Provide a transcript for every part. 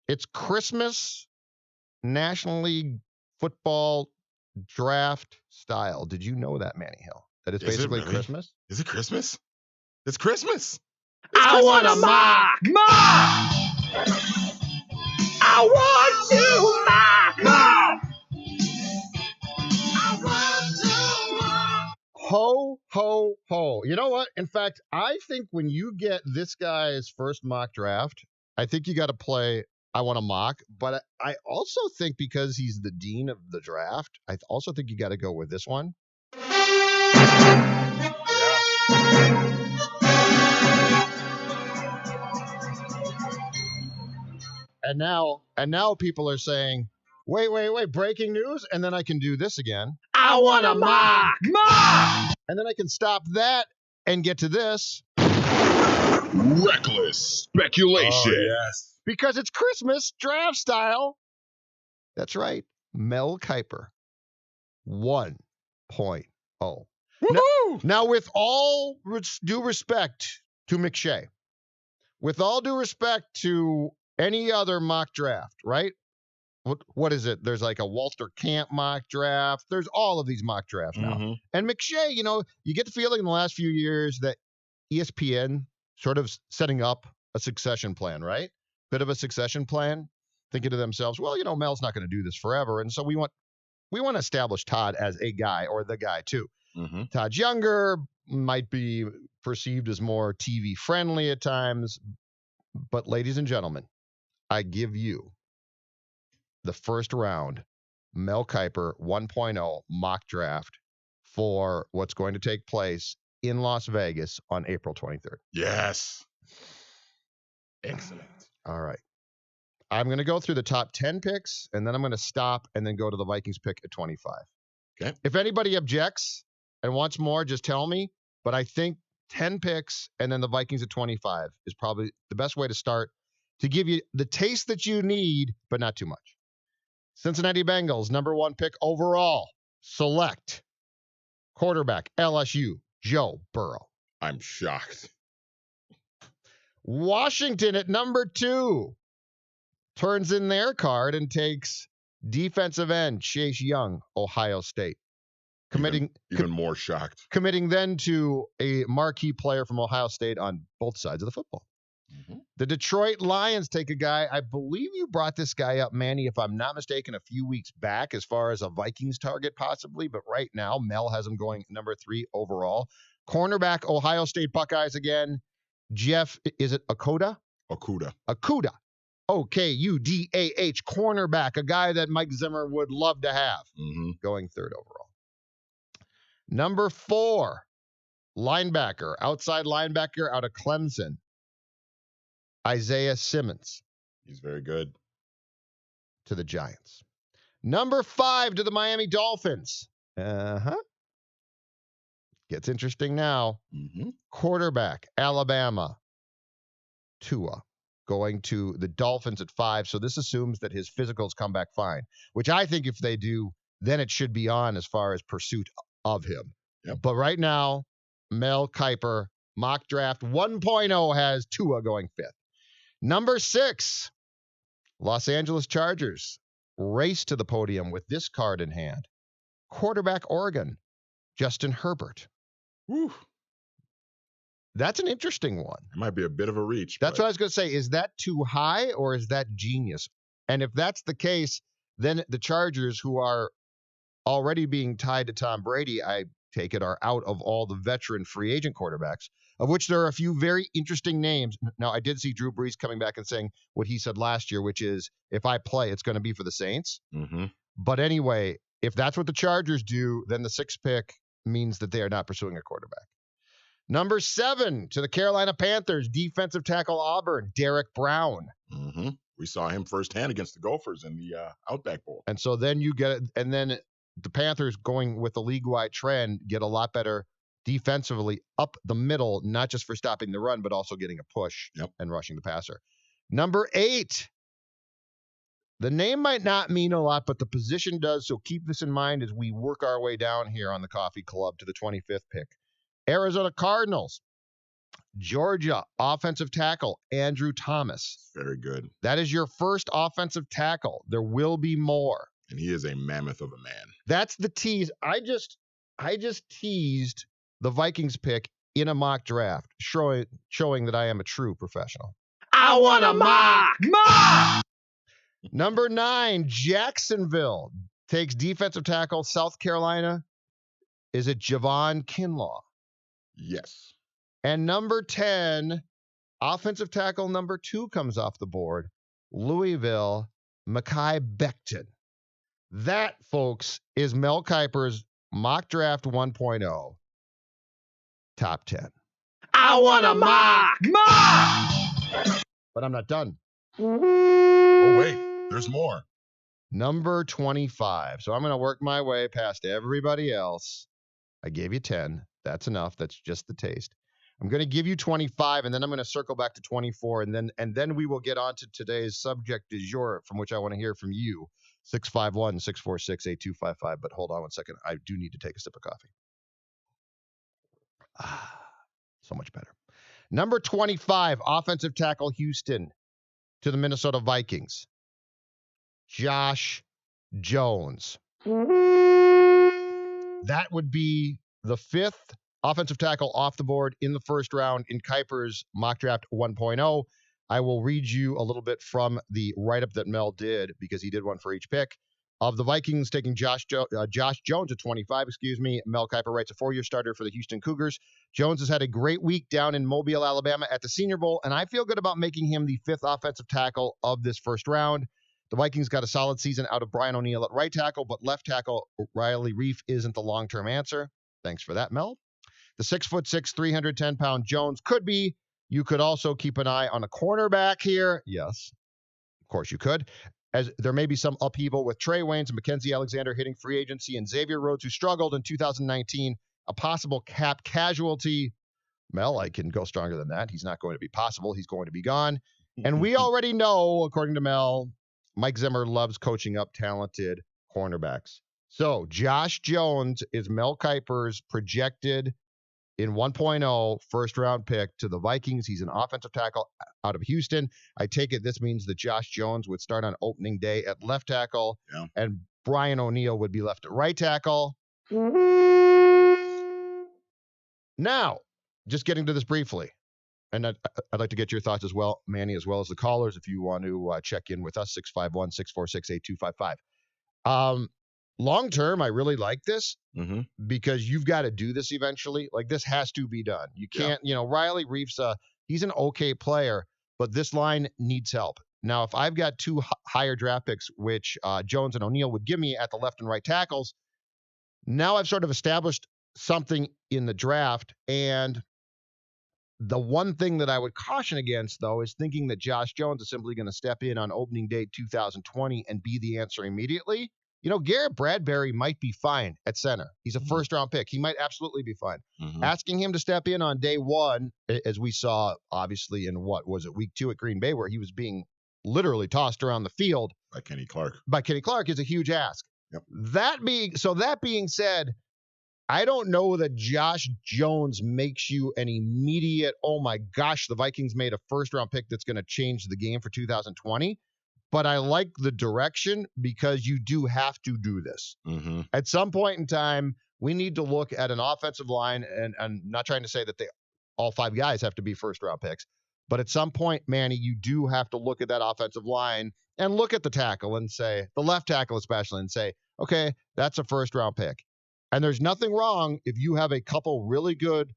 It's Christmas National League football draft style. Did you know that, Manny Hill? That it's basically really? Christmas? Is it Christmas? It's Christmas. I want a mock. I want to mock. Ho, ho, ho. You know what? In fact, I think when you get this guy's first mock draft, I think you got to play I Want to Mock. But I also think because he's the dean of the draft, I also think you got to go with this one. And now people are saying, wait, breaking news, and then I can do this again. I want a mock. And then I can stop that and get to this. Reckless speculation. Oh, yes. Because it's Christmas draft style. That's right. Mel Kiper. 1.0. Woohoo! Now, with all due respect to McShay, with all due respect to any other mock draft, right? What is it? There's like a Walter Camp mock draft. There's all of these mock drafts now. Mhm. And McShay, you get the feeling in the last few years that ESPN sort of setting up a succession plan, right? Bit of a succession plan, thinking to themselves, well, Mel's not going to do this forever. And so we want to establish Todd as a guy or the guy too. Mm-hmm. Todd's younger, might be perceived as more TV friendly at times. But ladies and gentlemen, I give you the first round Mel Kiper 1.0 mock draft for what's going to take place in Las Vegas on April 23rd. Yes. Excellent. All right. I'm going to go through the top 10 picks, and then I'm going to stop and then go to the Vikings pick at 25. Okay. If anybody objects and wants more, just tell me. But I think 10 picks and then the Vikings at 25 is probably the best way to start to give you the taste that you need, but not too much. Cincinnati Bengals, number 1 pick overall. Select quarterback, LSU, Joe Burrow. I'm shocked. Washington at number 2 turns in their card and takes defensive end Chase Young, Ohio State. Even more shocked. Committing then to a marquee player from Ohio State on both sides of the football. Mm-hmm. The Detroit Lions take a guy, I believe you brought this guy up, Manny, if I'm not mistaken, a few weeks back as far as a Vikings target possibly, but right now Mel has him going number 3 overall. Cornerback, Ohio State Buckeyes again. Jeff, is it Okudah? Okudah. Okudah, cornerback, a guy that Mike Zimmer would love to have, going 3rd overall. Number 4, linebacker, outside linebacker out of Clemson, Isaiah Simmons. He's very good. To the Giants. Number 5 to the Miami Dolphins. Gets interesting now. Quarterback, Alabama, Tua, going to the Dolphins at 5. So this assumes that his physicals come back fine, which I think if they do, then it should be on as far as pursuit of him. Yep. But right now, Mel Kiper, mock draft 1.0 has Tua going 5th. Number 6, Los Angeles Chargers race to the podium with this card in hand. Quarterback, Oregon, Justin Herbert. Woo. That's an interesting one. It might be a bit of a reach. That's what I was going to say. Is that too high or is that genius? And if that's the case, then the Chargers, who are already being tied to Tom Brady, I take it, are out of all the veteran free agent quarterbacks, of which there are a few very interesting names. Now, I did see Drew Brees coming back and saying what he said last year, which is, if I play, it's going to be for the Saints. But anyway, if that's what the Chargers do, then the 6th pick means that they are not pursuing a quarterback. Number 7 to the Carolina Panthers, defensive tackle Auburn, Derek Brown. We saw him firsthand against the Gophers in the Outback Bowl. And so then you get it, and then the Panthers, going with the league-wide trend, get a lot better defensively up the middle, not just for stopping the run, but also getting a push and rushing the passer. Number 8. The name might not mean a lot, but the position does, so keep this in mind as we work our way down here on the Coffee Club to the 25th pick. Arizona Cardinals, Georgia, offensive tackle, Andrew Thomas. Very good. That is your first offensive tackle. There will be more. And he is a mammoth of a man. That's the tease. I just teased the Vikings pick in a mock draft, showing that I am a true professional. I want a mock. Mock! Number 9, Jacksonville takes defensive tackle, South Carolina. Is it Javon Kinlaw? Yes. And number 10, offensive tackle number 2 comes off the board, Louisville, Mekhi Becton. That, folks, is Mel Kiper's mock draft 1.0 top 10. I want a mock. Mock! But I'm not done. Oh, wait. There's more. Number 25. So I'm going to work my way past everybody else. I gave you 10. That's enough. That's just the taste. I'm going to give you 25, and then I'm going to circle back to 24, and then we will get on to today's subject du jour, from which I want to hear from you. 651-646-8255. But hold on one second. I do need to take a sip of coffee. So much better. Number 25, offensive tackle, Houston, to the Minnesota Vikings, Josh Jones. That would be the 5th offensive tackle off the board in the first round in Kiper's mock draft 1.0. I will read you a little bit from the write-up that Mel did, because he did one for each pick. Of the Vikings taking Josh Jones at 25, Mel Kiper writes, a 4-year starter for the Houston Cougars. Jones has had a great week down in Mobile, Alabama at the Senior Bowl, and I feel good about making him the 5th offensive tackle of this first round. The Vikings got a solid season out of Brian O'Neill at right tackle, but left tackle Riley Reif isn't the long-term answer. Thanks for that, Mel. The 6'6", 310-pound Jones could be. You could also keep an eye on a cornerback here. Yes, of course you could. As there may be some upheaval with Trey Waynes and Mackenzie Alexander hitting free agency, and Xavier Rhodes, who struggled in 2019, a possible cap casualty. Mel, I can go stronger than that. He's not going to be possible. He's going to be gone. And we already know, according to Mel, Mike Zimmer loves coaching up talented cornerbacks. So Josh Jones is Mel Kiper's projected in 1.0 first-round pick to the Vikings. He's an offensive tackle out of Houston. I take it this means that Josh Jones would start on opening day at left tackle, and Brian O'Neill would be left at right tackle. Now, just getting to this briefly, and I'd like to get your thoughts as well, Manny, as well as the callers, if you want to check in with us, 651-646-8255. Long term, I really like this because you've got to do this eventually. Like, this has to be done. You can't, Riley Reif's, he's an okay player, but this line needs help. Now, if I've got 2 higher draft picks, which Jones and O'Neill would give me at the left and right tackles, now I've sort of established something in the draft. And the one thing that I would caution against, though, is thinking that Josh Jones is simply going to step in on opening day 2020 and be the answer immediately. Garrett Bradbury might be fine at center. He's a first-round pick. He might absolutely be fine. Asking him to step in on day 1, as we saw, obviously, in week 2 at Green Bay, where he was being literally tossed around the field by Kenny Clark. Is a huge ask. Yep. That being said, I don't know that Josh Jones makes you an immediate, oh my gosh, the Vikings made a first-round pick that's going to change the game for 2020. But I like the direction, because you do have to do this. At some point in time, we need to look at an offensive line, and I'm not trying to say that all 5 guys have to be first-round picks, but at some point, Manny, you do have to look at that offensive line and look at the tackle and say, the left tackle especially, and say, okay, that's a first-round pick. And there's nothing wrong if you have a couple really good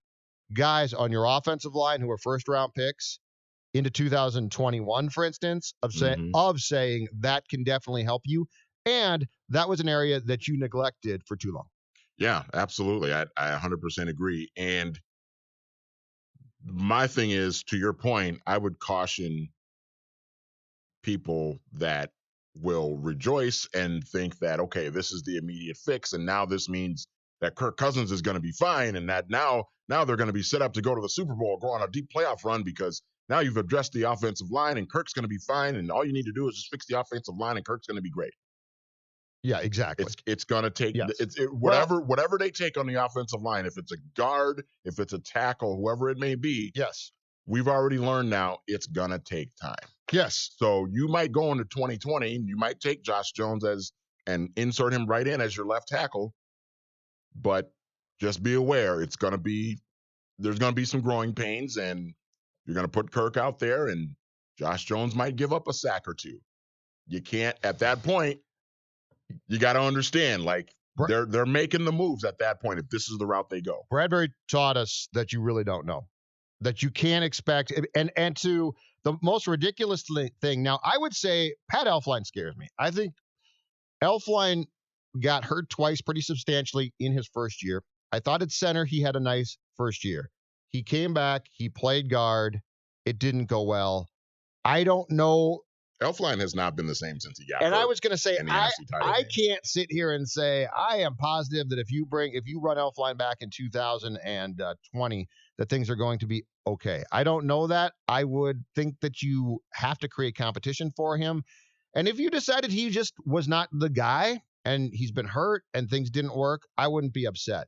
guys on your offensive line who are first-round picks into 2021, for instance, of saying that can definitely help you. And that was an area that you neglected for too long. Yeah, absolutely. I 100% agree. And my thing is, to your point, I would caution people that will rejoice and think that, okay, this is the immediate fix, and now this means that Kirk Cousins is going to be fine, and that now they're going to be set up to go to the Super Bowl, go on a deep playoff run, because now you've addressed the offensive line, and Kirk's going to be fine, and all you need to do is just fix the offensive line, and Kirk's going to be great. Yeah, exactly. It's going to take whatever they take on the offensive line, if it's a guard, if it's a tackle, whoever it may be. Yes. we've already learned now it's going to take time. Yes. So you might go into 2020 and you might take Josh Jones and insert him right in as your left tackle, but just be aware there's going to be some growing pains, and you're going to put Kirk out there, and Josh Jones might give up a sack or two. You can't, at that point, you got to understand, like, they're making the moves at that point if this is the route they go. Bradbury taught us that you really don't know, that you can't expect, and to the most ridiculous thing. Now, I would say Pat Elflein scares me. I think Elflein got hurt twice pretty substantially in his first year. I thought at center he had a nice first year. He came back, he played guard. It didn't go well. I don't know. Elflein has not been the same since he got and hurt. I was going to say, I game. can't sit here and say I am positive that if you run Elflein back in 2020, that things are going to be okay. I don't know that. I would think that you have to create competition for him. And if you decided he just was not the guy and he's been hurt and things didn't work, I wouldn't be upset.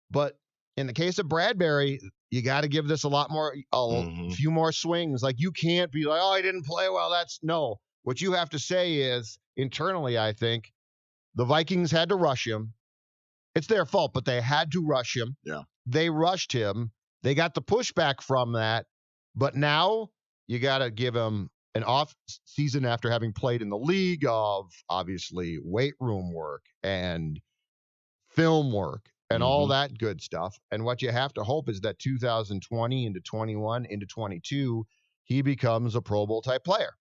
But in the case of Bradbury, you got to give this a few more swings. Like, you can't be like, oh, he didn't play well. No. What you have to say is, internally, I think the Vikings had to rush him. It's their fault, but they had to rush him. Yeah. They rushed him. They got the pushback from that. But now you got to give him an off season after having played in the league of, obviously, weight room work and film work and all that good stuff. And what you have to hope is that 2020 into 21 into 22, he becomes a Pro Bowl type player.